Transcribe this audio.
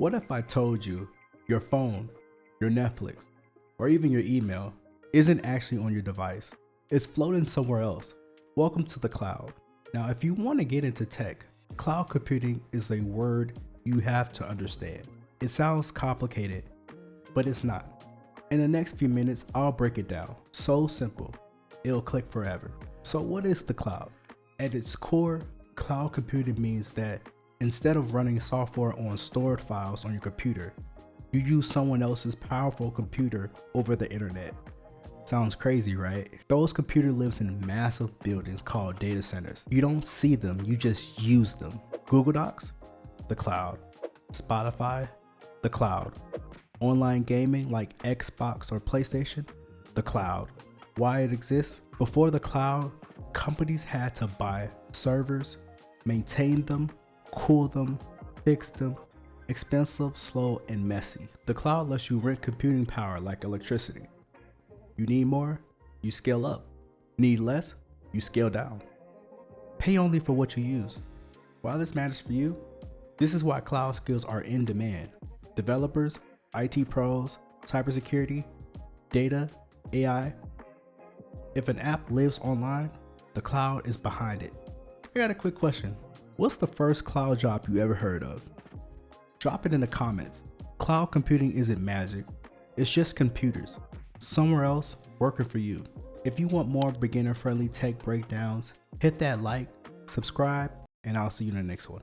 What if I told you your phone, your Netflix, or even your email isn't actually on your device? It's floating somewhere else. Welcome to the cloud. Now, if you want to get into tech, cloud computing is a word you have to understand. It sounds complicated, but it's not. In the next few minutes, I'll break it down. So simple, it'll click forever. So what is the cloud? At its core, cloud computing means that instead of running software on stored files on your computer, you use someone else's powerful computer over the internet. Sounds crazy, right? Those computers live in massive buildings called data centers. You don't see them, you just use them. Google Docs, the cloud. Spotify, the cloud. Online gaming like Xbox or PlayStation, the cloud. Why it exists? Before the cloud, companies had to buy servers, maintain them, cool them, fix them. Expensive, slow, and messy. The cloud lets you rent computing power like electricity. You need more, you scale up. Need less, you scale down. Pay only for what you use. Why this matters for you? This is why cloud skills are in demand. Developers, IT pros, cybersecurity, data, AI. If an app lives online, the cloud is behind it. I got a quick question. What's the first cloud job you ever heard of? Drop it in the comments. Cloud computing isn't magic. It's just computers somewhere else working for you. If you want more beginner-friendly tech breakdowns, hit that like, subscribe, and I'll see you in the next one.